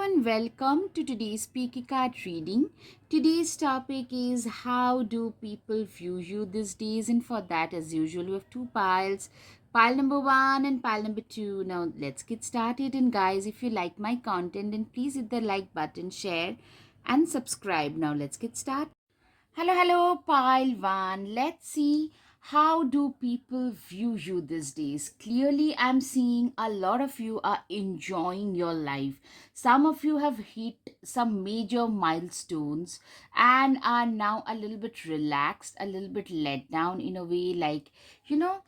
and welcome to today's Peaky Card reading. Today's topic is how do people view you these days, and for that, as usual, we have two piles. Pile number one and pile number two. Now, let's get started. And, guys, if you like my content, then please hit the like button, share, and subscribe. Now, let's get started. Hello, pile one. Let's see how do people view you these days. Clearly, I'm seeing a lot of you are enjoying your life. Some of you have hit some major milestones and are now a little bit relaxed, a little bit let down in a way, like, you know,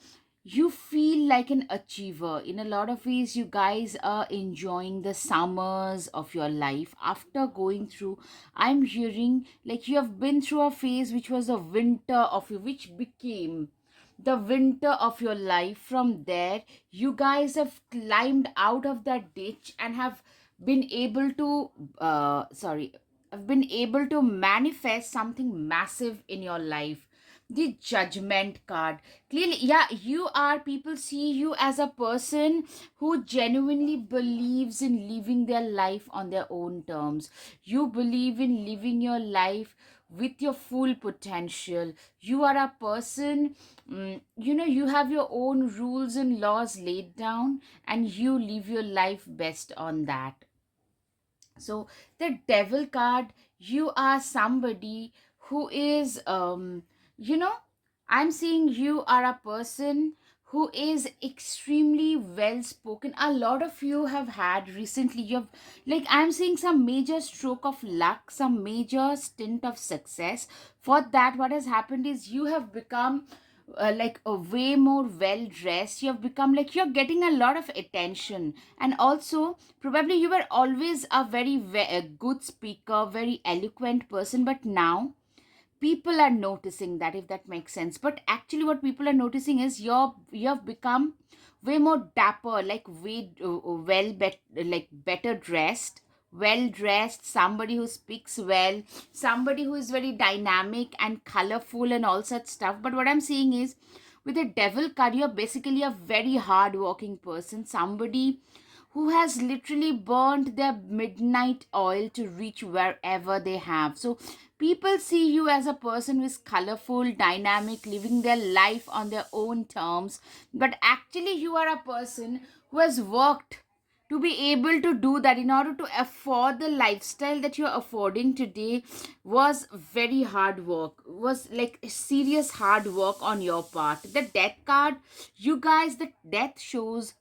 you feel like an achiever. In a lot of ways, you guys are enjoying the summers of your life after going through, I'm hearing, like, you have been through a phase which was a winter of you, which became the winter of your life. From there, you guys have climbed out of that ditch and have been able to have been able to manifest something massive in your life. The judgment card, clearly, yeah, you are, people see you as a person who genuinely believes in living their life on their own terms. You believe in living your life with your full potential. You are a person, you have your own rules and laws laid down, and you live your life best on that. So the devil card, you are somebody who is, you know I'm seeing you are a person who is extremely well spoken. A lot of you have had recently, you've, like, I'm seeing some major stroke of luck, some major stint of success. For that, what has happened is you have become, like, a way more well dressed. You have become, like, you're getting a lot of attention. And also, probably you were always a very a good speaker, very eloquent person, but now people are noticing that, if that makes sense. But actually, what people are noticing is you have become way more dapper, like, way like, better dressed, well dressed, somebody who speaks well, somebody who is very dynamic and colorful and all such stuff. But what I'm seeing is, with a devil card, you're basically a very hard working person, somebody who has literally burned their midnight oil to reach wherever they have. So people see you as a person who is colorful, dynamic, living their life on their own terms. But actually, you are a person who has worked to be able to do that. In order to afford the lifestyle that you're affording today was very hard work, was like serious hard work on your part. The death card, you guys, the death shows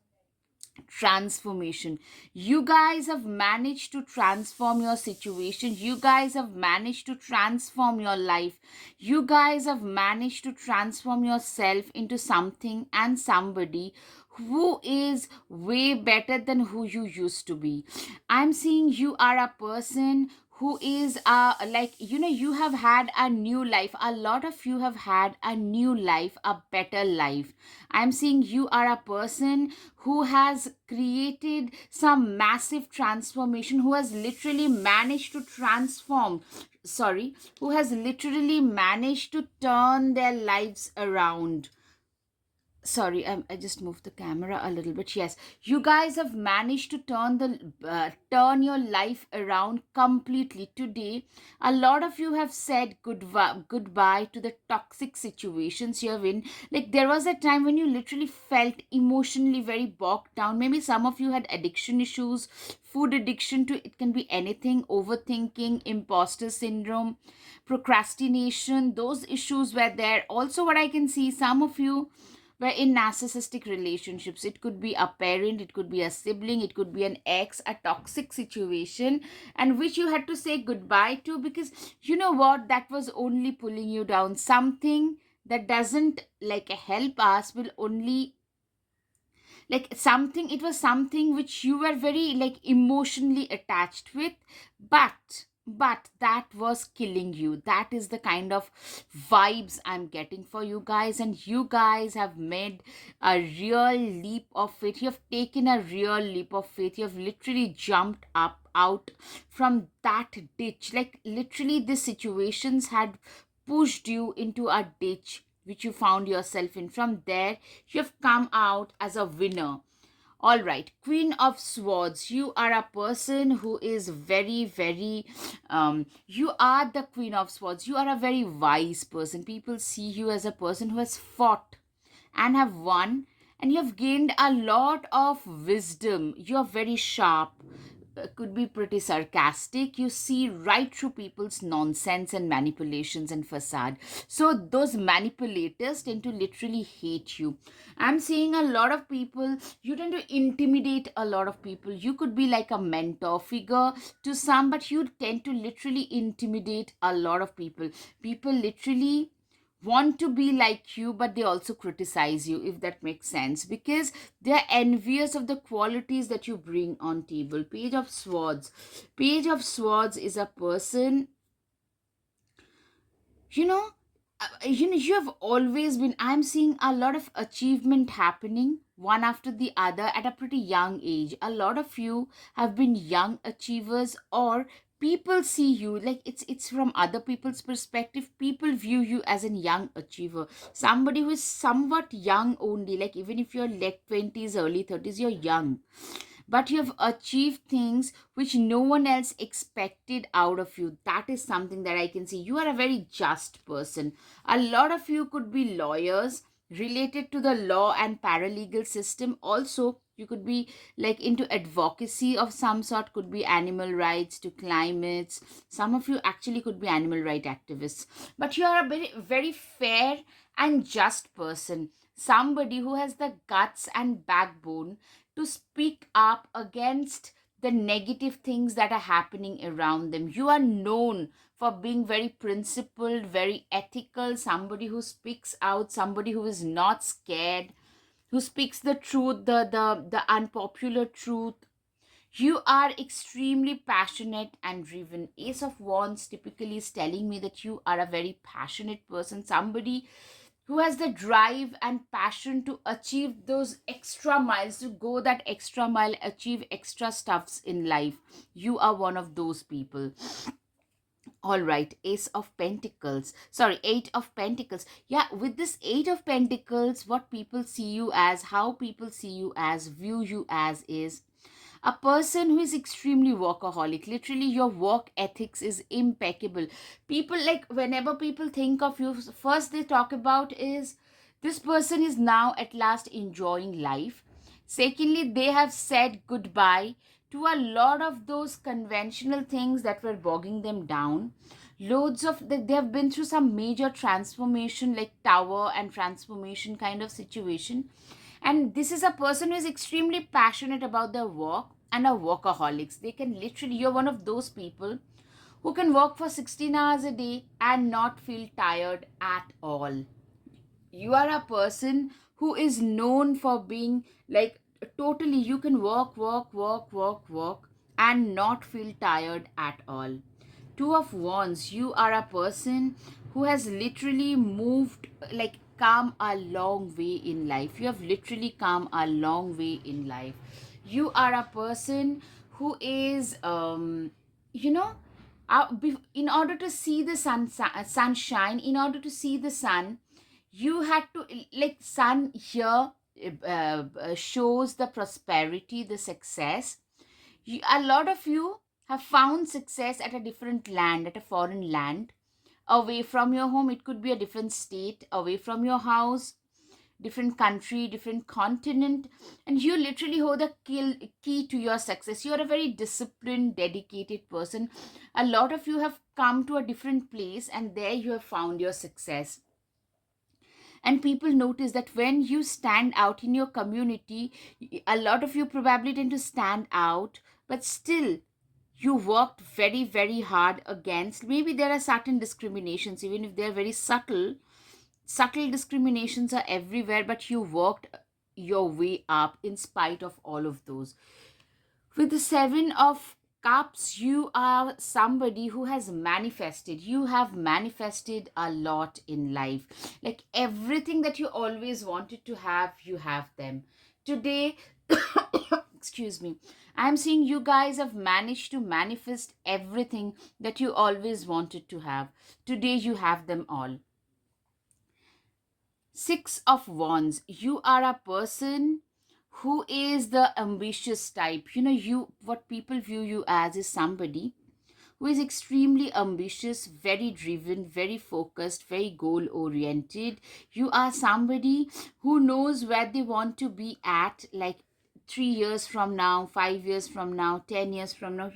transformation. You guys have managed to transform your situation. You guys have managed to transform your life. You guys have managed to transform yourself into something and somebody who is way better than who you used to be. I'm seeing you are a person who is, like, you have had a new life. A lot of you have had a new life, a better life. I'm seeing you are a person who has created some massive transformation, who has literally managed to transform, who has literally managed to turn their lives around. I just moved the camera a little bit. Yes, you guys have managed to turn your life around completely today. A lot of you have said goodbye to the toxic situations you're in. Like, there was a time when you literally felt emotionally very bogged down. Maybe some of you had addiction issues, food addiction, to it can be anything, overthinking, imposter syndrome, procrastination. Those issues were there. Also, what I can see, some of you where in narcissistic relationships, it could be a parent, it could be a sibling, it could be an ex, a toxic situation, and which you had to say goodbye to, because you know what, that was only pulling you down. Something that doesn't, like, help us will only, like, something, it was something which you were very, like, emotionally attached with, but that was killing you. That is the kind of vibes I'm getting for you guys. And you guys have made a real leap of faith. You have taken a real leap of faith. You have literally jumped up out from that ditch. Like, literally, the situations had pushed you into a ditch which you found yourself in. From there, you have come out as a winner. All right, Queen of Swords. You are a person who is very, very, you are the Queen of Swords. You are a very wise person. People see you as a person who has fought and have won, and you have gained a lot of wisdom. You are very sharp, could be pretty sarcastic. You see right through people's nonsense and manipulations and facade. So those manipulators tend to literally hate you. I'm seeing a lot of people, you tend to intimidate a lot of people. You could be like a mentor figure to some, but you tend to literally intimidate a lot of people. People literally want to be like you, but they also criticize you, if that makes sense, because they're envious of the qualities that you bring on table. Page of Swords. Page of Swords is a person, you know, you have always been, I'm seeing a lot of achievement happening one after the other at a pretty young age. A lot of you have been young achievers, or people see you like it's from other people's perspective. People view you as a young achiever, somebody who is somewhat young only. Like even if you're late 20s, early 30s, you're young, but you have achieved things which no one else expected out of you. That is something that I can see. You are a very just person. A lot of you could be lawyers related to the law and paralegal system. Also, you could be like into advocacy of some sort, could be animal rights to climates. Some of you actually could be animal right activists. But you are a very, very fair and just person. Somebody who has the guts and backbone to speak up against the negative things that are happening around them. You are known for being very principled, very ethical, somebody who speaks out, somebody who is not scared, who speaks the truth, the unpopular truth. You are extremely passionate and driven. Ace of Wands typically is telling me that you are a very passionate person, somebody who has the drive and passion to achieve those extra miles, to go that extra mile, achieve extra stuffs in life. You are one of those people. All right, Ace of Pentacles. Sorry, Eight of Pentacles. Yeah, with this Eight of Pentacles, what people see you as, how people see you as, view you as is a person who is extremely workaholic. Literally, your work ethics is impeccable. People, like whenever people think of you, first they talk about is this person is now at last enjoying life. Secondly, they have said goodbye to a lot of those conventional things that were bogging them down. Loads of they have been through some major transformation, like tower and transformation kind of situation. And this is a person who is extremely passionate about their work and are workaholics. They can literally, you're one of those people who can work for 16 hours a day and not feel tired at all. You are a person who is known for being like totally, you can work and not feel tired at all. Two of Wands, you are a person who has literally moved, like come a long way in life. You have literally come a long way in life. You are a person who is you know in order to see the sunshine, in order to see the sun, you had to, like sun here shows the prosperity, the success. A lot of you have found success at a different land, at a foreign land, away from your home. It could be a different state, away from your house, different country, different continent, and you literally hold the key to your success. You are a very disciplined, dedicated person. A lot of you have come to a different place, and there you have found your success. And people notice that when you stand out in your community, a lot of you probably tend to stand out, but still you worked very, very hard against, maybe there are certain discriminations, even if they're very subtle. Subtle discriminations are everywhere, but you worked your way up in spite of all of those. With the Seven of Cups, you are somebody who has manifested. You have manifested a lot in life. Like everything that you always wanted to have, you have them. Today, excuse me, I'm seeing you guys have managed to manifest everything that you always wanted to have. Today, you have them all. Six of Wands, you are a person who is the ambitious type. You, what people view you as is somebody who is extremely ambitious, very driven, very focused, very goal oriented. You are somebody who knows where they want to be at, like 3 years from now, 5 years from now, 10 years from now.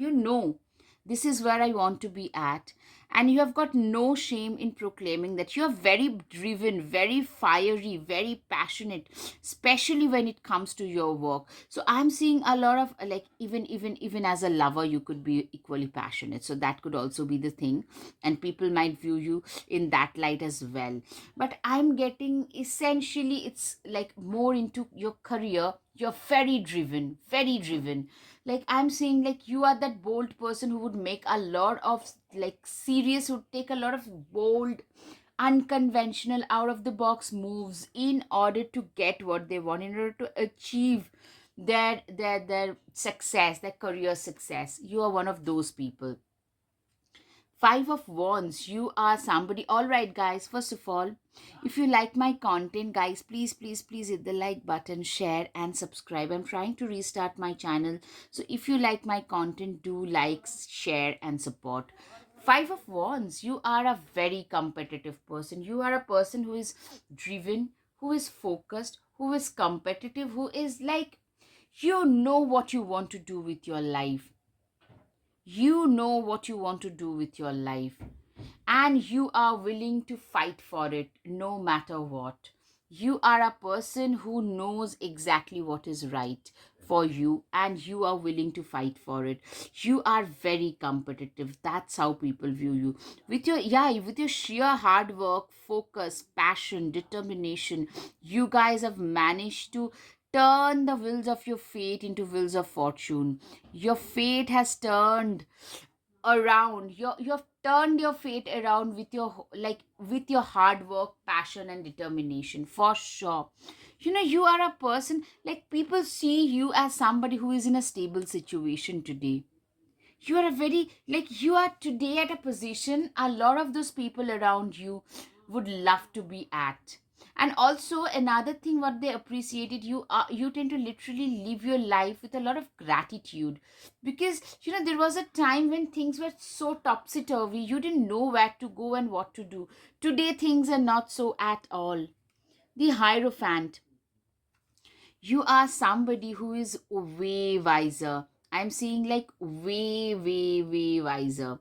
This is where I want to be at. And you have got no shame in proclaiming that. You are very driven, very fiery, very passionate, especially when it comes to your work. So I'm seeing a lot of, like, even as a lover you could be equally passionate, so that could also be the thing, and people might view you in that light as well. But I'm getting, essentially, it's like more into your career. You're very driven, very driven. Like, I'm saying, like, you are that bold person who would make a lot of, like, serious, would take a lot of bold, unconventional, out of the box moves in order to get what they want, in order to achieve their success, their career success. You are one of those people. Five of Wands, you are somebody. All right, guys, first of all, if you like my content, guys, please, please, please hit the like button, share, and subscribe. I'm trying to restart my channel. So if you like my content, do like, share, and support. Five of Wands, you are a very competitive person. You are a person who is driven, who is focused, who is competitive, who is like, you know what you want to do with your life. You know what you want to do with your life, and you are willing to fight for it no matter what. You are a person who knows exactly what is right for you, and you are willing to fight for it. You are very competitive. That's how people view you. With your sheer hard work, focus, passion, determination, you guys have managed to turn the wheels of your fate into wheels of fortune. Your fate has turned around. You have turned your fate around with your hard work, passion, and determination, for sure. You are a person, like, people see you as somebody who is in a stable situation today. You are a very, like, you are today at a position a lot of those people around you would love to be at. And also, another thing what they appreciated, you tend to literally live your life with a lot of gratitude, because there was a time when things were so topsy turvy, you didn't know where to go and what to do. Today things are not so at all. The Hierophant, you are somebody who is way wiser. I'm seeing, like, way, way, way wiser,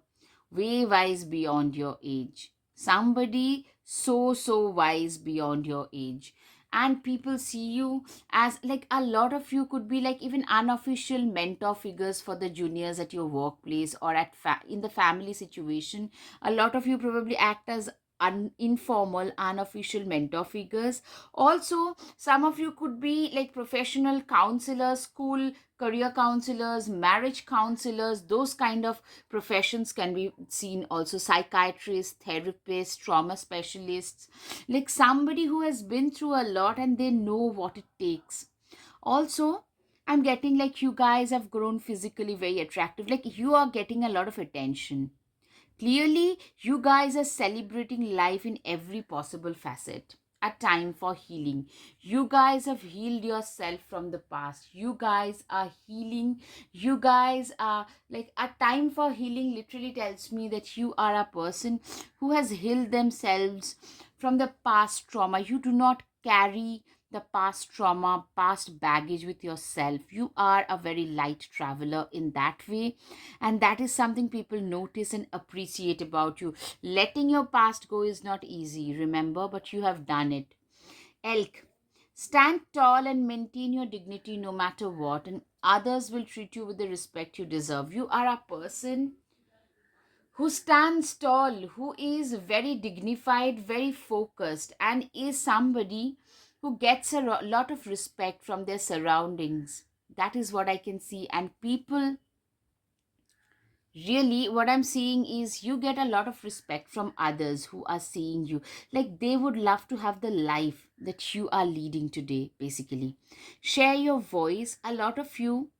way wise beyond your age. Somebody so, so wise beyond your age. And people see you as, like, a lot of you could be like even unofficial mentor figures for the juniors at your workplace, or in the family situation. A lot of you probably act as informal, unofficial mentor figures. Also, some of you could be like professional counselors, school career counselors, marriage counselors. Those kind of professions can be seen also. Psychiatrists, therapists, trauma specialists, like somebody who has been through a lot and they know what it takes. Also, I'm getting, like, you guys have grown physically very attractive, like you are getting a lot of attention. Clearly, you guys are celebrating life in every possible facet. A time for healing. You guys have healed yourself from the past. You guys are healing. You guys are, like, a time for healing literally tells me that you are a person who has healed themselves from the past trauma. You do not carry the past trauma, past baggage with yourself. You are a very light traveler in that way, and that is something people notice and appreciate about you. Letting your past go is not easy, remember, but you have done it. Elk, stand tall and maintain your dignity no matter what, and others will treat you with the respect you deserve. You are a person who stands tall, who is very dignified, very focused, and is somebody who gets a lot of respect from their surroundings. That is what I can see. And people, really, what I'm seeing is you get a lot of respect from others who are seeing you. Like, they would love to have the life that you are leading today, basically. Share your voice. A lot of you,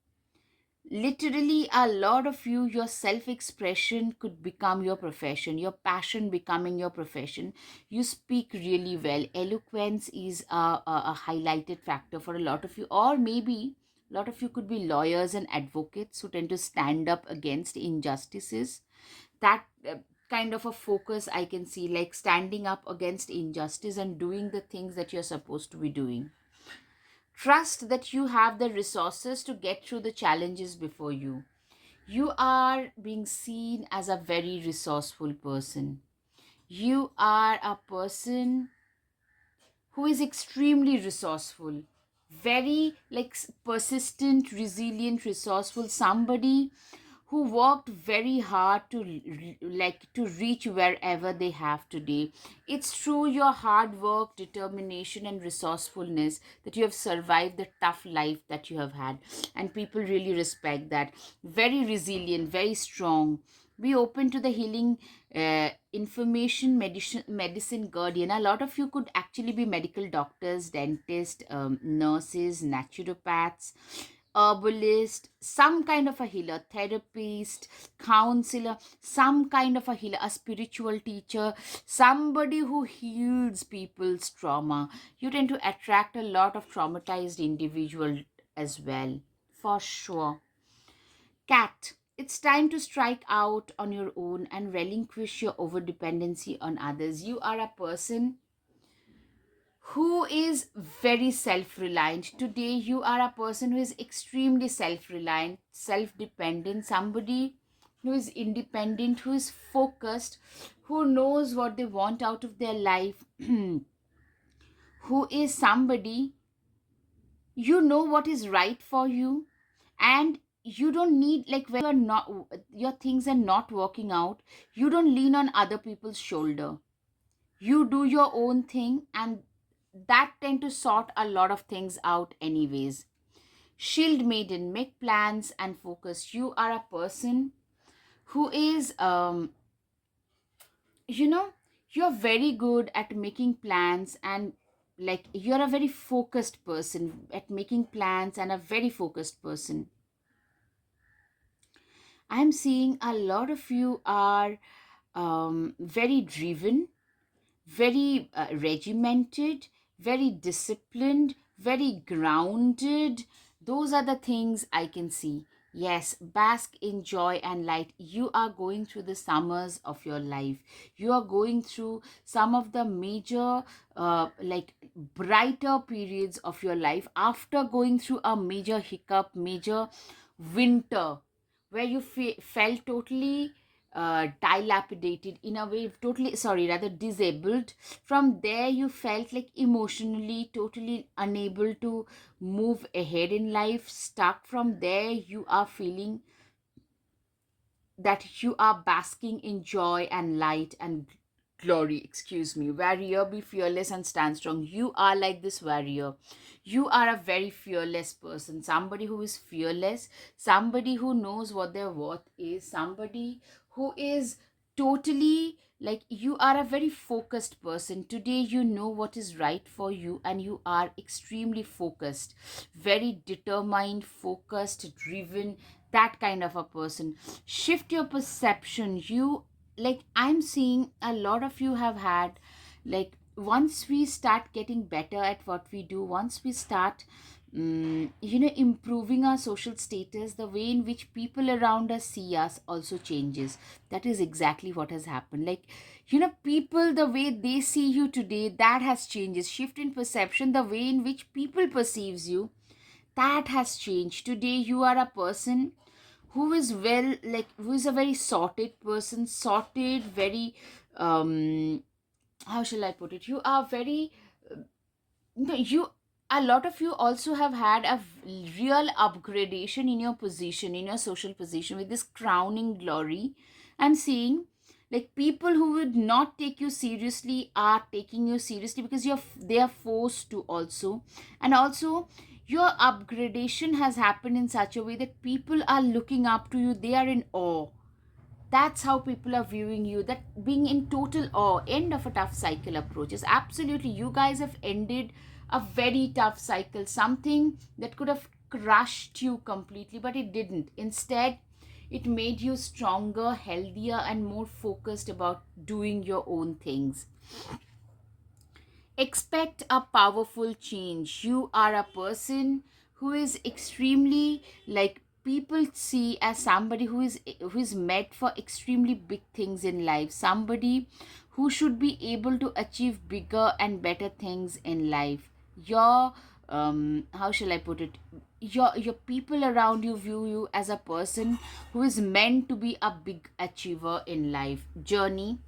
Literally, a lot of you, your self expression could become your profession, your passion becoming your profession. You speak really well. Eloquence is a highlighted factor for a lot of you, or maybe a lot of you could be lawyers and advocates who tend to stand up against injustices. That kind of a focus I can see, like standing up against injustice and doing the things that you're supposed to be doing. Trust that you have the resources to get through the challenges before you. You are being seen as a very resourceful person. You are a person who is extremely resourceful, very like persistent, resilient, resourceful, somebody who worked very hard to like to reach wherever they have today. It's through your hard work, determination and resourcefulness that you have survived the tough life that you have had, and people really respect that. Very resilient, very strong. Be open to the healing information, medicine guardian. A lot of you could actually be medical doctors, dentists, nurses, naturopaths, herbalist, some kind of a healer, therapist, counselor, some kind of a healer, a spiritual teacher, somebody who heals people's trauma. You tend to attract a lot of traumatized individual as well, for sure. Cat, it's time to strike out on your own and relinquish your overdependency on others. You are a person who is very self reliant. Today, you are a person who is extremely self reliant, self dependent, somebody who is independent, who is focused, who knows what they want out of their life, who is somebody, you know what is right for you, and you don't need, like when you're not, your things are not working out, you don't lean on other people's shoulder. You do your own thing, and that tend to sort a lot of things out anyways. Shield maiden, make plans and focus. You are a person who is you know you're very good at making plans, and like you're a very focused person at making plans and a very focused person. I'm seeing a lot of you are very driven, very regimented, very disciplined, very grounded. Those are the things I can see. Yes, bask in joy and light. You are going through the summers of your life. You are going through some of the major, like brighter periods of your life after going through a major hiccup, major winter where you felt totally dilapidated, in a way, totally, sorry, rather disabled. From there, you felt like emotionally totally unable to move ahead in life, stuck. From there, you are feeling that you are basking in joy and light and glory. Excuse me. Warrior, be fearless and stand strong. You are like this warrior. You are a very fearless person, somebody who is fearless, somebody who knows what their worth is, somebody who is totally, like, you are a very focused person. Today you know what is right for you, and you are extremely focused, very determined, focused, driven, that kind of a person. Shift your perception. You, like, I'm seeing a lot of you have had, like, once we start getting better at what we do, once we start improving our social status, the way in which people around us see us also changes. That is exactly what has happened. Like, people, the way they see you today, that has changes. Shift in perception, the way in which people perceives you, that has changed. Today you are a person who is, well, like, who is a very sorted person, sorted, very how shall I put it, you are very, you, a lot of you also have had a real upgradation in your position, in your social position, with this crowning glory. I'm seeing, like, people who would not take you seriously are taking you seriously because they are forced to also. And also, your upgradation has happened in such a way that people are looking up to you, they are in awe. That's how people are viewing you, that being in total awe. End of a tough cycle approaches. Absolutely, you guys have ended a very tough cycle, something that could have crushed you completely, but it didn't. Instead, it made you stronger, healthier, and more focused about doing your own things. Expect a powerful change. You are a person who is extremely, like, people see as somebody who is meant for extremely big things in life, somebody who should be able to achieve bigger and better things in life. Your how shall I put it, your people around you view you as a person who is meant to be a big achiever in life journey.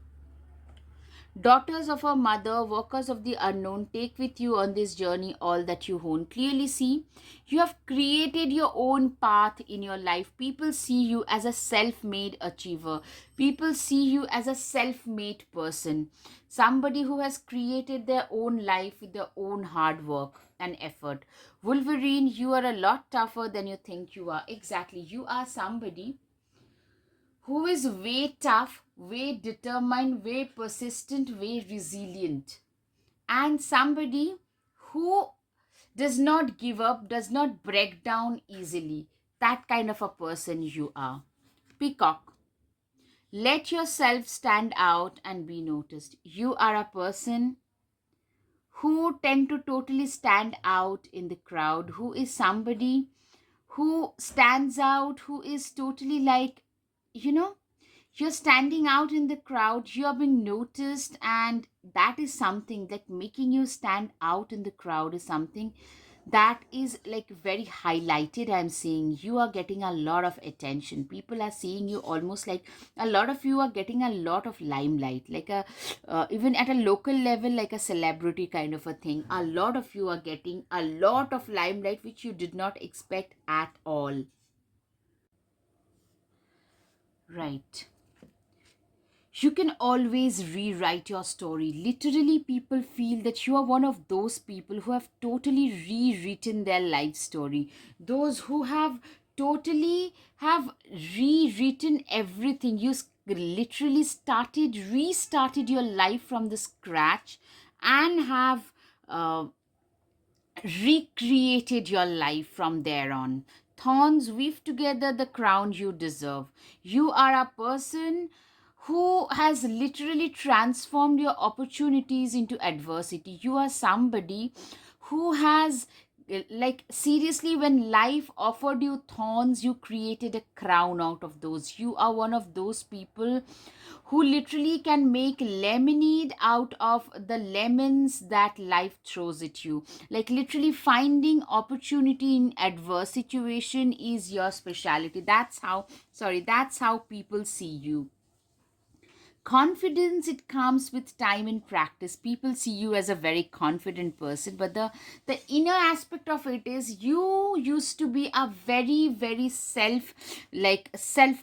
Daughters of our mother, workers of the unknown, take with you on this journey all that you own. Clearly see, you have created your own path in your life. People see you as a self made achiever. People see you as a self made person. Somebody who has created their own life with their own hard work and effort. Wolverine, you are a lot tougher than you think you are. Exactly. You are somebody who is way tough, way determined, way persistent, way resilient, and somebody who does not give up, does not break down easily. That kind of a person you are. Peacock, let yourself stand out and be noticed. You are a person who tend to totally stand out in the crowd, who is somebody who stands out, who is totally like, you know, you're standing out in the crowd, you're being noticed, and that is something like making you stand out in the crowd is something that is like very highlighted. I'm seeing you are getting a lot of attention, people are seeing you almost like a lot of you are getting a lot of limelight, like a even at a local level, like a celebrity kind of a thing. A lot of you are getting a lot of limelight which you did not expect at all. Right. You can always rewrite your story. Literally, people feel that you are one of those people who have totally rewritten their life story. Those who have totally have rewritten everything. Literally restarted your life from the scratch and have uh, recreated your life from there on. Thorns weave together the crown you deserve. You are a person who has literally transformed your opportunities into adversity. You are somebody who has, like, seriously, when life offered you thorns, you created a crown out of those. You are one of those people who literally can make lemonade out of the lemons that life throws at you. Like, literally finding opportunity in adverse situation is your specialty. That's how people see you. Confidence, it comes with time and practice. People see you as a very confident person, but the inner aspect of it is you used to be a very very self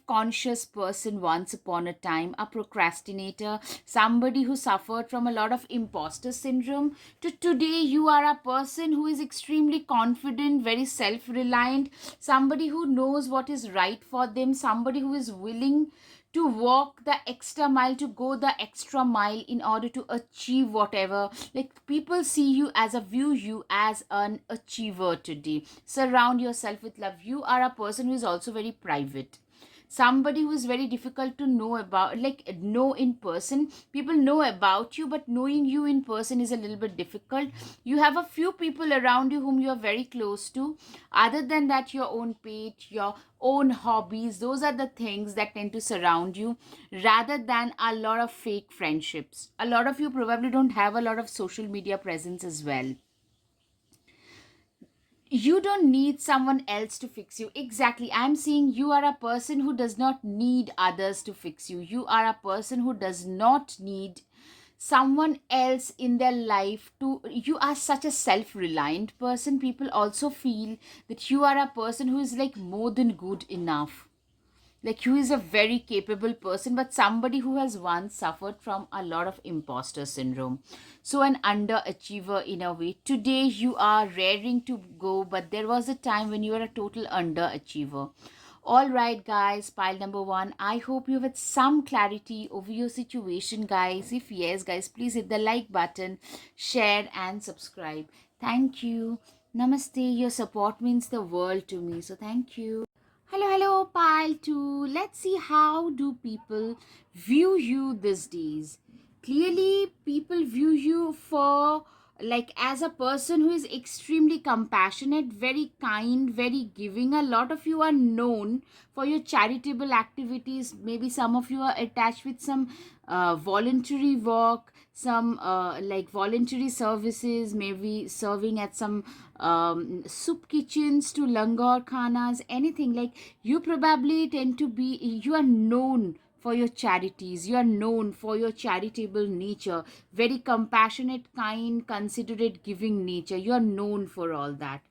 conscious person once upon a time, a procrastinator, somebody who suffered from a lot of imposter syndrome, to today you are a person who is extremely confident, very self reliant, somebody who knows what is right for them, somebody who is willing to walk the extra mile, to go the extra mile in order to achieve whatever. Like, people see you as a view you as an achiever today. Surround yourself with love. You are a person who is also very private, somebody who is very difficult to know about, like, know in person. People know about you, but knowing you in person is a little bit difficult. You have a few people around you whom you are very close to. Other than that, your own page, your own hobbies, those are the things that tend to surround you, rather than a lot of fake friendships. A lot of you probably don't have a lot of social media presence as well. You don't need someone else to fix you. Exactly, I'm saying you are a person who does not need others to fix you. You are a person who does not need someone else in their life to. You are such a self-reliant person. People also feel that you are a person who is like more than good enough, like who is a very capable person, but somebody who has once suffered from a lot of imposter syndrome. So an underachiever in a way. Today you are raring to go, but there was a time when you were a total underachiever. All right, guys, pile number one. I hope you've had some clarity over your situation, guys. If yes, guys, please hit the like button, share, and subscribe. Thank you. Namaste, your support means the world to me, so thank you. Hello, hello, pile 2. Let's see how do people view you these days. Clearly, people view you for like as a person who is extremely compassionate, very kind, very giving. A lot of you are known for your charitable activities. Maybe some of you are attached with some voluntary work, some like voluntary services, maybe serving at some soup kitchens to langar khanas, anything. Like you probably tend to be, you are known for your charities, you are known for your charitable nature, very compassionate, kind, considerate, giving nature. You are known for all that.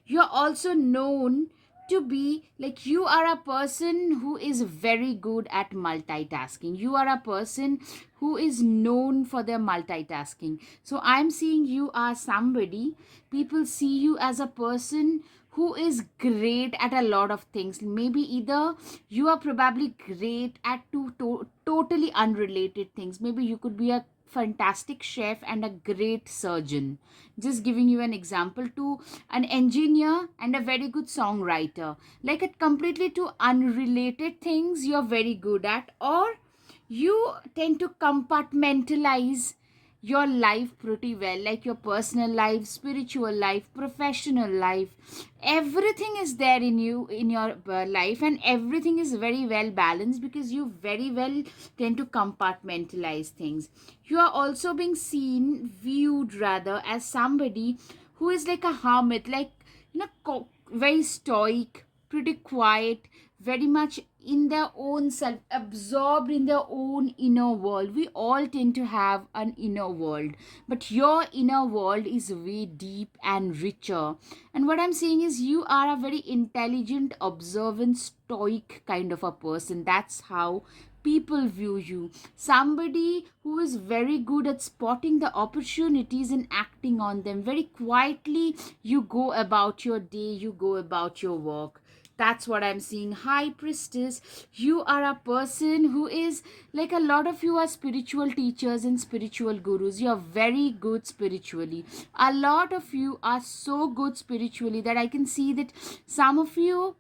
You are also known to be like, you are a person who is very good at multitasking. You are a person who is known for their multitasking. So I'm seeing you are somebody, people see you as a person who is great at a lot of things. Maybe either you are probably great at totally unrelated things. Maybe you could be a fantastic chef and a great surgeon. Just giving you an example, to an engineer and a very good songwriter. Like at completely two unrelated things you're very good at, or you tend to compartmentalize your life pretty well, like your personal life, spiritual life, professional life. Everything is there in you, in your life, and everything is very well balanced because you very well tend to compartmentalize things. You are also being seen, viewed rather, as somebody who is like a hermit, like, very stoic, pretty quiet, very much in their own self, absorbed in their own inner world. We all tend to have an inner world, but your inner world is way deep and richer. And what I'm saying is, you are a very intelligent, observant, stoic kind of a person. That's how people view you. Somebody who is very good at spotting the opportunities and acting on them. Very quietly, you go about your day, you go about your work. That's what I'm seeing. High priestess, you are a person who is like, a lot of you are spiritual teachers and spiritual gurus. You are very good spiritually. A lot of you are so good spiritually that I can see that some of you,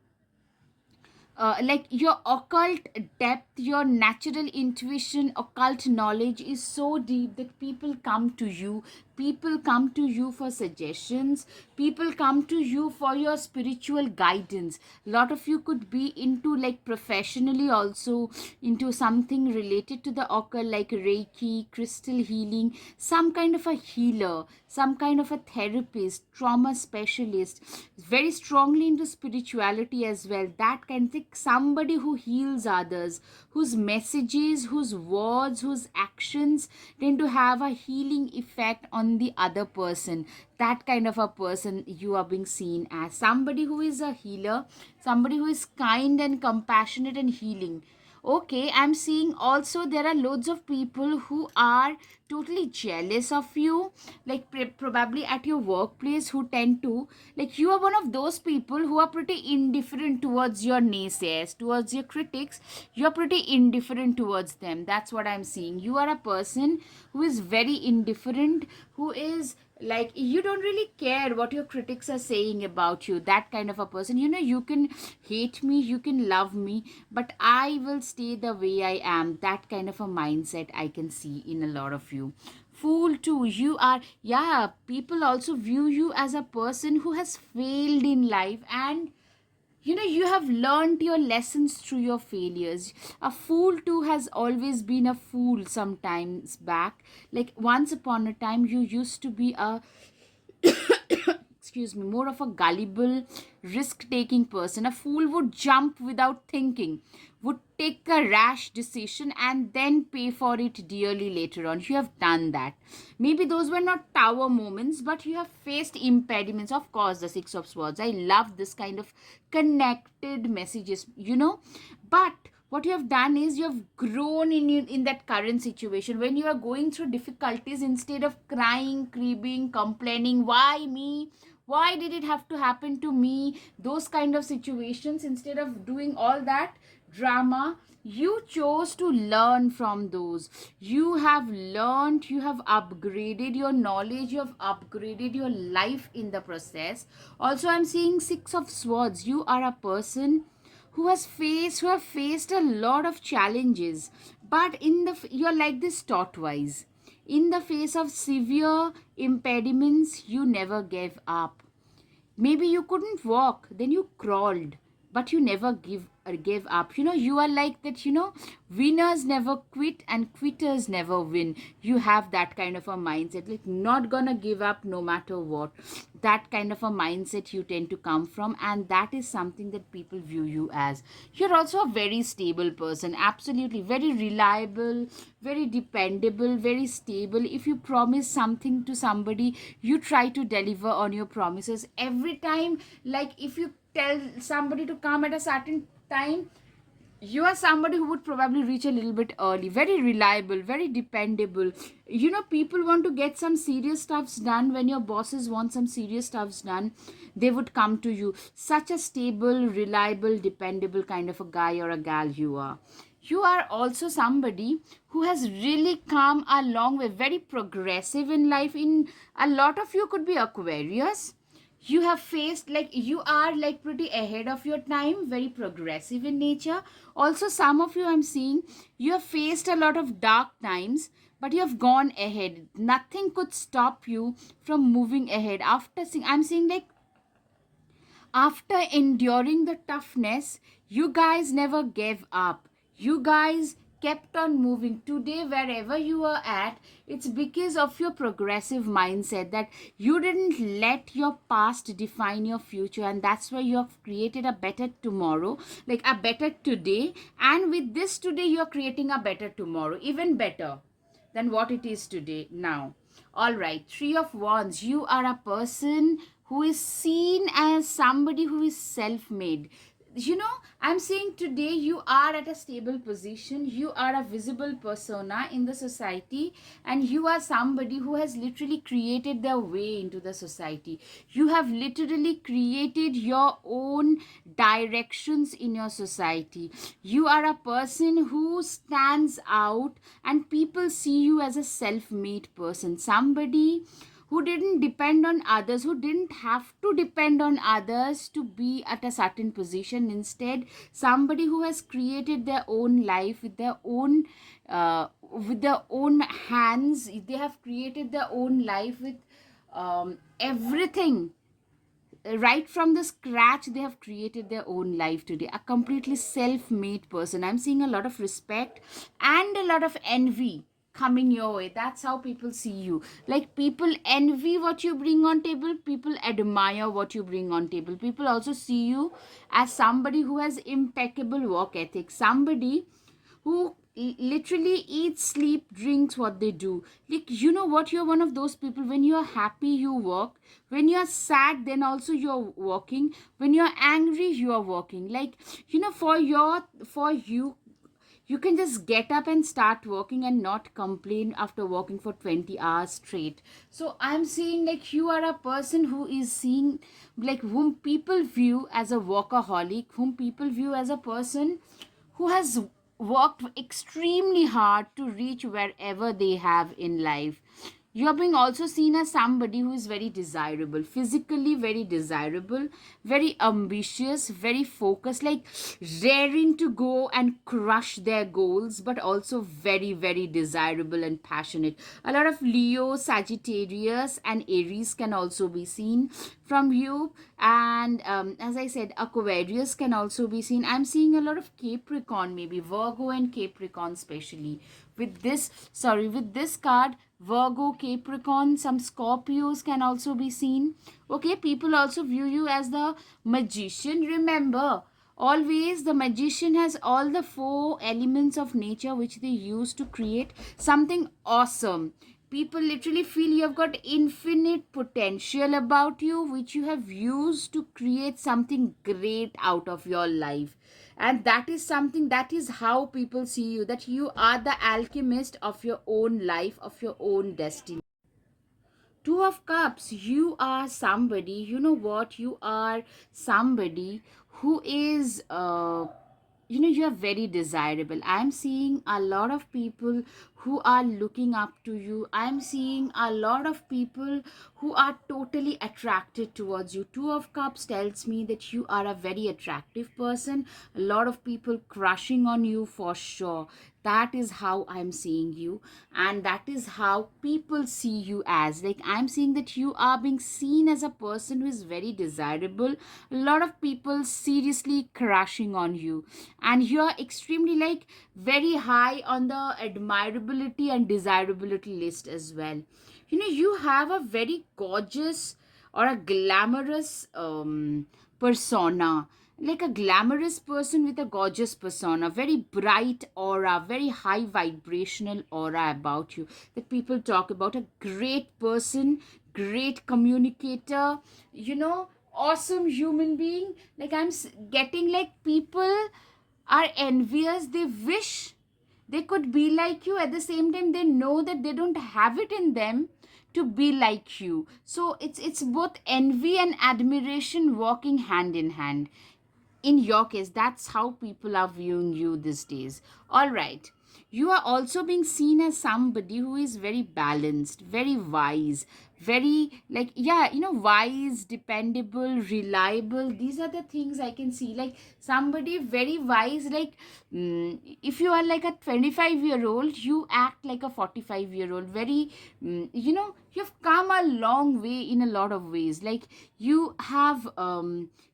like your occult depth, your natural intuition, occult knowledge is so deep that people come to you. People come to you for suggestions. People come to you for your spiritual guidance. A lot of you could be into, like, professionally also into something related to the occult, like Reiki, crystal healing, some kind of a healer, some kind of a therapist, trauma specialist, very strongly into spirituality as well. That kind of thing. Somebody who heals others, whose messages, whose words, whose actions tend to have a healing effect on the other person. That kind of a person you are being seen as. Somebody who is a healer, somebody who is kind and compassionate and healing. Okay, I'm seeing also there are loads of people who are totally jealous of you, like probably at your workplace, who tend to, like, you are one of those people who are pretty indifferent towards your naysayers, towards your critics. You're pretty indifferent towards them. That's what I'm seeing. You are a person who is very indifferent, who is like, you don't really care what your critics are saying about you. That kind of a person. You can hate me, you can love me, but I will stay the way I am. That kind of a mindset I can see in a lot of you. Fool too, you are. Yeah, people also view you as a person who has failed in life, and you have learned your lessons through your failures. A fool too has always been a fool sometimes back. Like, once upon a time, you used to be a excuse me, more of a gullible, risk taking person. A fool would jump without thinking, would take a rash decision, and then pay for it dearly later on. You have done that. Maybe those were not tower moments, but you have faced impediments. Of course, the Six of Swords. I love this kind of connected messages. But what you have done is, you have grown in that current situation. When you are going through difficulties, instead of crying, cribbing, complaining, why me, why did it have to happen to me, those kind of situations, instead of doing all that, drama, you chose to learn from those. You have learned, you have upgraded your knowledge, you have upgraded your life in the process. Also, I'm seeing Six of Swords. You are a person who have faced a lot of challenges, but you're like this tortoise. In the face of severe impediments, you never gave up. Maybe you couldn't walk, then you crawled, but you never gave up. You are like that. Winners never quit and quitters never win. You have that kind of a mindset, like not gonna give up no matter what. That kind of a mindset you tend to come from, and that is something that people view you as. You're also a very stable person, absolutely very reliable, very dependable, very stable. If you promise something to somebody, you try to deliver on your promises every time. Like if you tell somebody to come at a certain time, you are somebody who would probably reach a little bit early. Very reliable, very dependable. People want to get some serious stuffs done. When your bosses want some serious stuffs done, they would come to you. Such a stable, reliable, dependable kind of a guy or a gal you are. You are also somebody who has really come a long way, very progressive in life. In a lot of you could be Aquarius. You have faced, like you are like pretty ahead of your time, very progressive in nature. Also, some of you, I'm seeing, you have faced a lot of dark times, but you have gone ahead. Nothing could stop you from moving ahead. I'm seeing, like, after enduring the toughness, you guys never gave up. You guys kept on moving. Today, wherever you are at, it's because of your progressive mindset that you didn't let your past define your future, and that's why you have created a better tomorrow, like a better today. And with this today, you're creating a better tomorrow, even better than what it is today now. All right, Three of Wands. You are a person who is seen as somebody who is self made. I'm saying today you are at a stable position. You are a visible persona in the society, and you are somebody who has literally created their way into the society. You have literally created your own directions in your society. You are a person who stands out, and people see you as a self made person. Somebody who didn't depend on others, who didn't have to depend on others to be at a certain position. Instead, somebody who has created their own life with their own hands. They have created their own life with everything. Right from the scratch, they have created their own life today. A completely self-made person. I'm seeing a lot of respect and a lot of envy coming your way. That's how people see you. Like, people envy what you bring on table, people admire what you bring on table. People also see you as somebody who has impeccable work ethic, somebody who literally eats, sleep, drinks what they do. Like, you know what, you're one of those people. When you're happy, you work. When you're sad, then also you're working. When you're angry, you are working. Like, for you can just get up and start working and not complain after working for 20 hours straight. So I'm seeing, like, you are a person who is seeing, like, whom people view as a workaholic, whom people view as a person who has worked extremely hard to reach wherever they have in life. You're being also seen as somebody who is very desirable, physically very desirable, very ambitious, very focused, like raring to go and crush their goals, but also very, very desirable and passionate. A lot of Leo, Sagittarius, and Aries can also be seen from you. And as I said, Aquarius can also be seen. I'm seeing a lot of Capricorn, maybe Virgo and Capricorn, especially with this card. Virgo, Capricorn, some Scorpios can also be seen. Okay, people also view you as the magician. Remember, always the magician has all the four elements of nature which they use to create something awesome. People literally feel you have got infinite potential about you, which you have used to create something great out of your life. And that is something, that is how people see you, that you are the alchemist of your own life, of your own destiny. Two of Cups. You are somebody, you know what, you are somebody who is you're very desirable. I'm seeing a lot of people who are looking up to you. I'm seeing a lot of people who are totally attracted towards you. Two of cups tells me that you are a very attractive person. A lot of people crushing on you for sure. That is how I'm seeing you, and that is how people see you as. Like, I'm seeing that you are being seen as a person who is very desirable. A lot of people seriously crushing on you, and you are extremely, like, very high on the admirability and desirability list as well. You have a very gorgeous or a glamorous persona, like a glamorous person with a gorgeous persona, very bright aura, very high vibrational aura about you, that people talk about. A great person, great communicator, awesome human being. Like, getting, like, people are envious. They wish they could be like you. At the same time, they know that they don't have it in them to be like you. So it's both envy and admiration walking hand in hand. In your case, that's how people are viewing you these days. All right, you are also being seen as somebody who is very balanced, very wise, very, like, yeah, wise, dependable, reliable. These are the things I can see. Like, somebody very wise. Like, if you are like a 25-year-old, you act like a 45-year-old. Very, you've come a long way in a lot of ways. Like, you have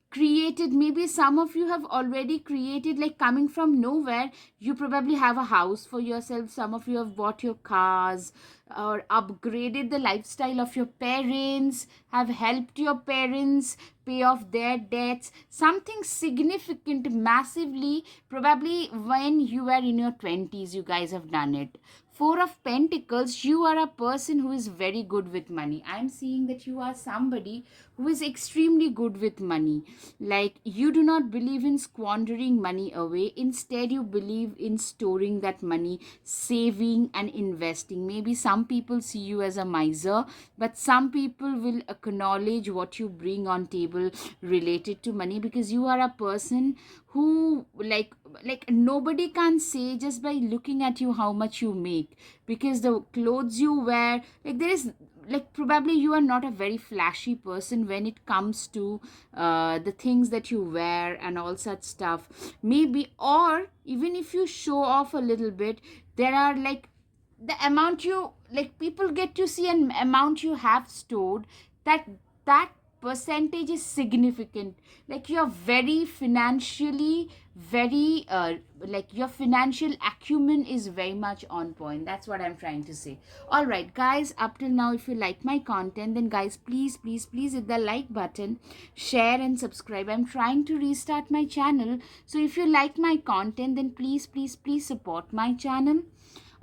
created, maybe some of you have already created, like, coming from nowhere. You probably have a house for yourself. Some of you have bought your cars, or upgraded the lifestyle of your parents, have helped your parents pay off their debts. Something significant, massively, probably when you were in your 20s, you guys have done it. Four of Pentacles, you are a person who is very good with money. I'm seeing that you are somebody who is extremely good with money. Like, you do not believe in squandering money away. Instead, you believe in storing that money, saving and investing. Maybe some people see you as a miser, but some people will acknowledge what you bring on table related to money, because you are a person who, like nobody can say just by looking at you how much you make, because the clothes you wear, like, there is, like, probably you are not a very flashy person when it comes to the things that you wear and all such stuff. Maybe, or even if you show off a little bit, there are, like, the amount you, like, people get to see an amount you have stored, that percentage is significant. Like, you're very financially, very like, your financial acumen is very much on point. That's what I'm trying to say. All right, guys, up till now, if you like my content, then, guys, please, please, please hit the like button, share and subscribe. I'm trying to restart my channel, so if you like my content, then please, please, please support my channel.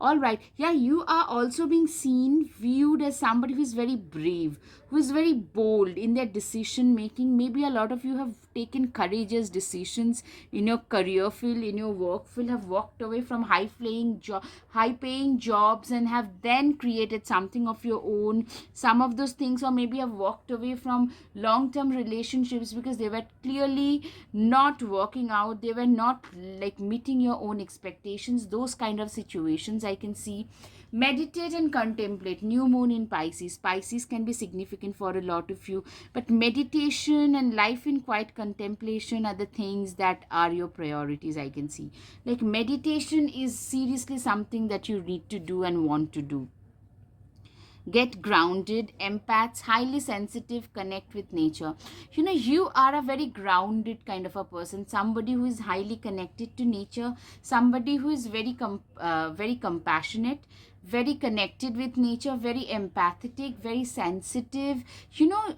All right. Yeah, you are also being seen, viewed as somebody who is very brave, who is very bold in their decision making. Maybe a lot of you have taken courageous decisions in your career field, in your work field, have walked away from high paying jobs, and have then created something of your own. Some of those things, or maybe have walked away from long term relationships because they were clearly not working out. They were not, like, meeting your own expectations. Those kind of situations I can see. Meditate and contemplate. New moon in Pisces. Pisces can be significant for a lot of you, but meditation and life in quiet contemplation are the things that are your priorities, I can see. Like, meditation is seriously something that you need to do and want to do. Get grounded. Empaths, highly sensitive, connect with nature. You are a very grounded kind of a person, somebody who is highly connected to nature, somebody who is very compassionate, very connected with nature, very empathetic, very sensitive.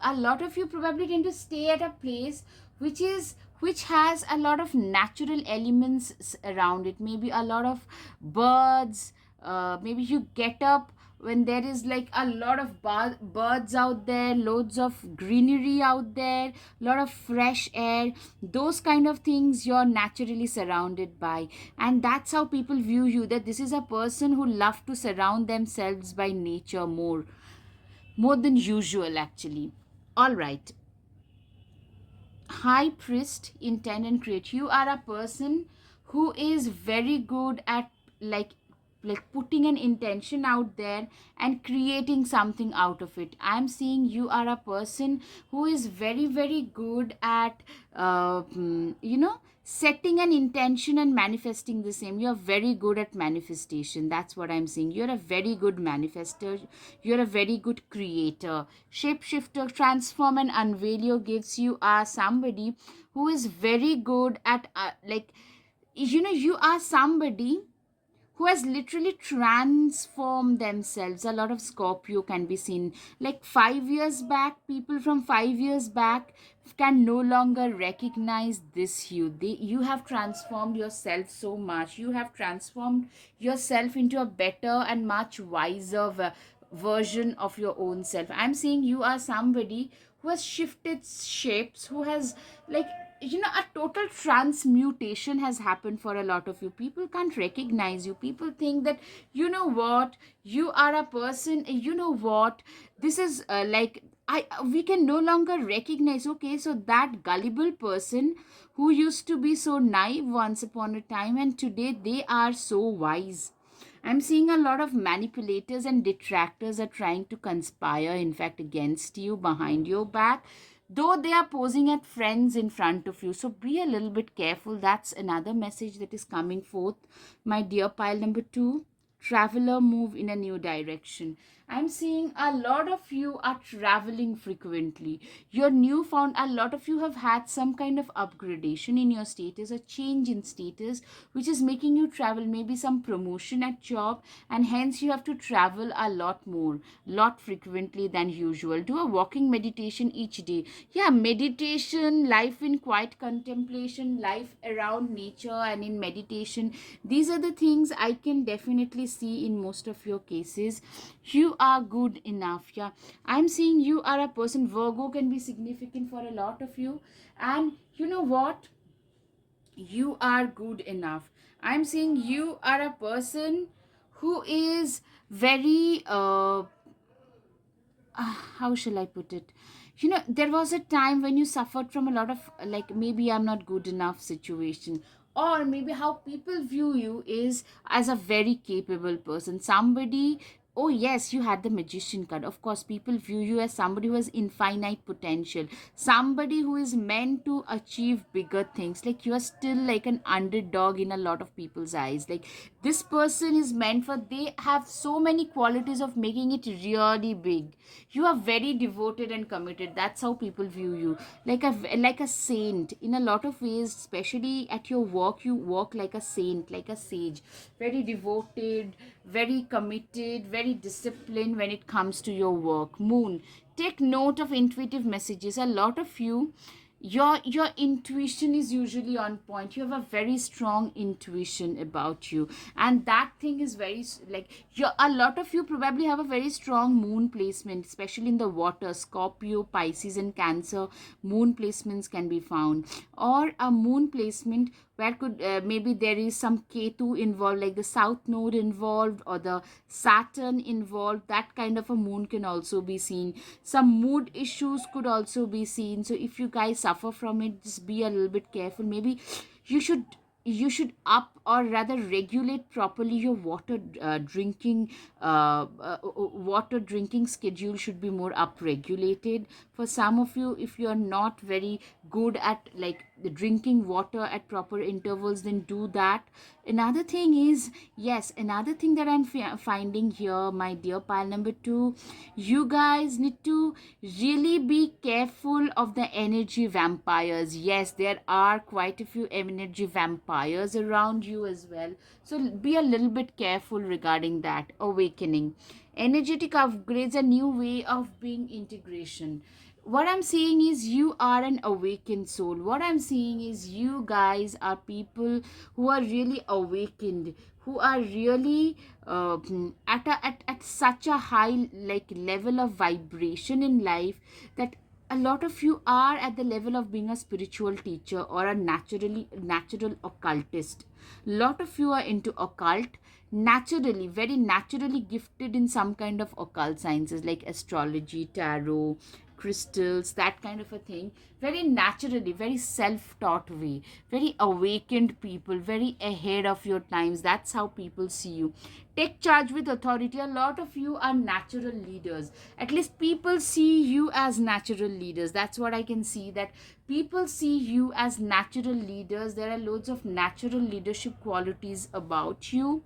A lot of you probably tend to stay at a place which has a lot of natural elements around it. Maybe a lot of birds. Maybe you get up when there is, like, a lot of birds out there, loads of greenery out there, lot of fresh air. Those kind of things you're naturally surrounded by, and that's how people view you, that this is a person who love to surround themselves by nature more than usual, actually. All right. High priest, intend and create. You are a person who is very good at like putting an intention out there and creating something out of it. I'm seeing you are a person who is very very good at setting an intention and manifesting the same. You're very good at manifestation. That's what I'm saying. You're a very good manifester. You're a very good creator, shapeshifter, transform and unveil your gifts. You are somebody who is very good at you are somebody who has literally transformed themselves. A lot of Scorpio can be seen. Like 5 years back, people from 5 years back can no longer recognize this you. You have transformed yourself so much. You have transformed yourself into a better and much wiser version of your own self. I'm saying you are somebody who has shifted shapes, who has like a total transmutation has happened for a lot of you. People can't recognize you. People think that, you know what, you are a person, you know what, this is we can no longer recognize. Okay, so that gullible person who used to be so naive once upon a time, and today they are so wise. I'm seeing a lot of manipulators and detractors are trying to conspire, in fact, against you behind your back, though they are posing at friends in front of you. So be a little bit careful. That's another message that is coming forth, my dear pile number two. Traveler, move in a new direction. I'm seeing a lot of you are traveling frequently. You're newfound, a lot of you have had some kind of upgradation in your status, a change in status, which is making you travel, maybe some promotion at job, and hence you have to travel a lot more, lot frequently than usual. Do a walking meditation each day. Yeah, meditation, life in quiet contemplation, life around nature and in meditation. These are the things I can definitely see in most of your cases. You are good enough. Yeah, I'm seeing you are a person. Virgo can be significant for a lot of you, and you know what, you are good enough. I'm seeing you are a person who is very how shall I put it? There was a time when you suffered from a lot of like, maybe I'm not good enough situation, or maybe how people view you is as a very capable person. Somebody, oh yes, you had the magician card. Of course, people view you as somebody who has infinite potential, somebody who is meant to achieve bigger things. Like, you are still like an underdog in a lot of people's eyes. Like, this person is meant for, they have so many qualities of making it really big. You are very devoted and committed. That's how people view you, like a saint in a lot of ways. Especially at your work, you work like a saint, like a sage, very devoted, very committed, very disciplined when it comes to your work. Moon, take note of intuitive messages. A lot of you, your intuition is usually on point. You have a very strong intuition about you, and that thing is very like, a lot of you probably have a very strong moon placement, especially in the water. Scorpio, Pisces and Cancer moon placements can be found, or a moon placement where could maybe there is some Ketu involved, like the south node involved, or the Saturn involved. That kind of a moon can also be seen. Some mood issues could also be seen. So if you guys suffer from it, just be a little bit careful. Maybe you should up, or rather regulate properly your water drinking schedule should be more up regulated. For some of you, if you are not very good at like the drinking water at proper intervals, then do that. Another thing is, yes, another thing that I'm finding here, my dear pile number two, you guys need to really be careful of the energy vampires. Yes, there are quite a few energy vampires around you as well, so be a little bit careful regarding that. Awakening, energetic upgrades, a new way of being, integration. What I'm seeing is you are an awakened soul. What I'm seeing is you guys are people who are really awakened, who are really at such a high like level of vibration in life, that a lot of you are at the level of being a spiritual teacher or a natural occultist. Lot of you are into occult, naturally, very naturally gifted in some kind of occult sciences like astrology, tarot, crystals, that kind of a thing, very naturally, very self-taught way, very awakened people, very ahead of your times. That's how people see you. Take charge with authority. A lot of you are natural leaders. At least people see you as natural leaders. That's what I can see, that people see you as natural leaders. There are loads of natural leadership qualities about you.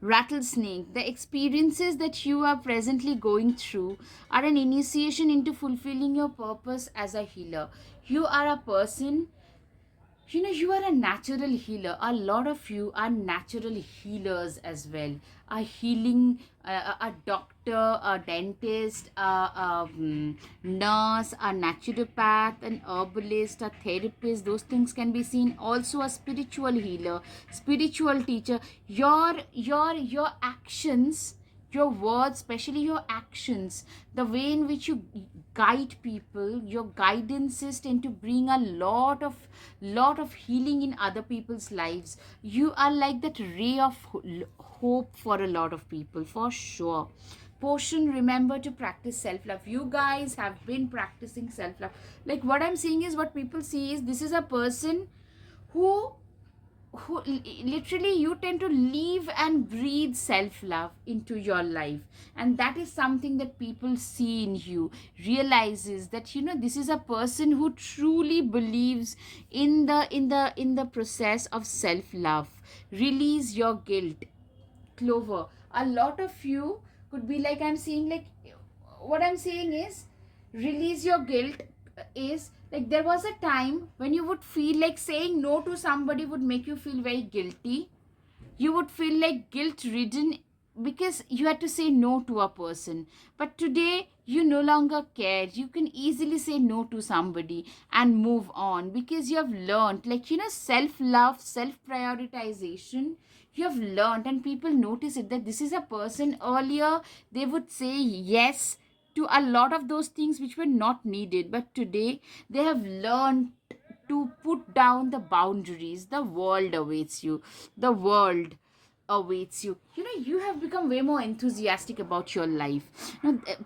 Rattlesnake, the experiences that you are presently going through are an initiation into fulfilling your purpose as a healer. You are a person, you are a natural healer. A lot of you are natural healers as well. A healing, a doctor, a dentist, a nurse, a naturopath, an herbalist, a therapist. Those things can be seen. Also, a spiritual healer, spiritual teacher. Your actions, your words, especially your actions, the way in which you guide people, your guidances tend to bring a lot of healing in other people's lives. You are like that ray of hope for a lot of people, for sure. Portion, remember to practice self-love. You guys have been practicing self-love. Like, what I'm seeing is, what people see is, this is a person who literally, you tend to live and breathe self love into your life, and that is something that people see in you, realizes that, this is a person who truly believes in the process of self love. Release your guilt. Clover, a lot of you could be like, I'm seeing, like, what I'm saying is, release your guilt is like, there was a time when you would feel like saying no to somebody would make you feel very guilty. You would feel like guilt ridden because you had to say no to a person. But today, you no longer care. You can easily say no to somebody and move on, because you have learned, like, self love, self prioritization. You have learned, and people notice it, that this is a person, earlier they would say yes to a lot of those things which were not needed, but today they have learned to put down the boundaries. The world awaits you. The world awaits you. You have become way more enthusiastic about your life.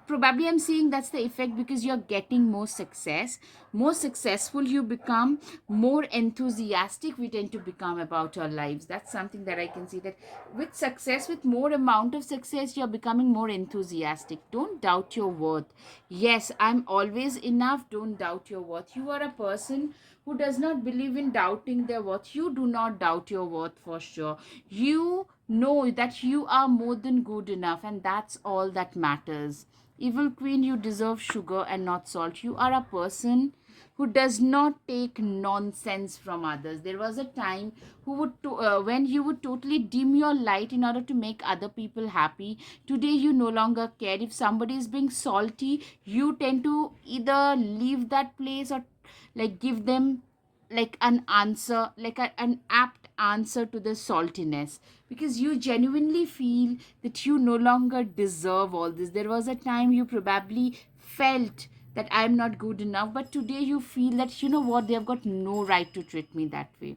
Probably I'm seeing that's the effect, because you're getting more success. More successful you become, more enthusiastic we tend to become about our lives. That's something that I can see, that with success, with more amount of success, you're becoming more enthusiastic. Don't doubt your worth. Yes, I'm always enough. Don't doubt your worth. You are a person who does not believe in doubting their worth. You do not doubt your worth, for sure. You know that you are more than good enough, and that's all that matters. Evil Queen, you deserve sugar and not salt. You are a person who does not take nonsense from others. There was a time when you would totally dim your light in order to make other people happy. Today, you no longer care. If somebody is being salty, you tend to either leave that place, or like give them like an answer, like an apt answer to the saltiness, because you genuinely feel that you no longer deserve all this. There was a time you probably felt that I'm not good enough, but today you feel that, what, they have got no right to treat me that way.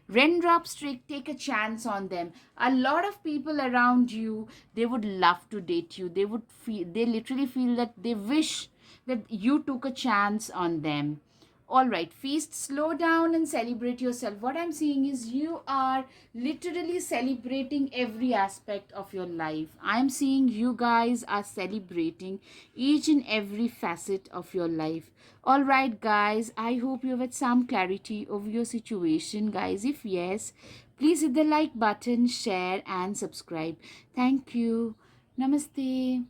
Raindrops, take a chance on them. A lot of people around you, they would love to date you. They literally feel that they wish that you took a chance on them. All right, feast, slow down and celebrate yourself. What I'm seeing is, you are literally celebrating every aspect of your life. I'm seeing you guys are celebrating each and every facet of your life. All right, guys, I hope you have had some clarity over your situation, guys. If yes, please hit the like button, share, and subscribe. Thank you. Namaste.